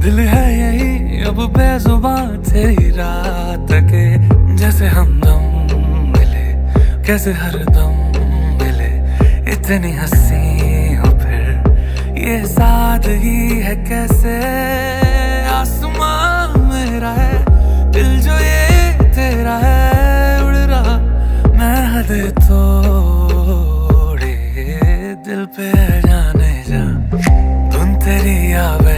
दिल है यही अब बेजुबां तेरी रात के, जैसे हमदम मिले कैसे हरदम मिले, इतनी हंसी हो फिर ये सादगी है कैसे। आसमां मेरा है दिल जो ये तेरा है, उड़ रहा मैं हद तोड़े दिल पे जाने जा, धुन तेरी आवे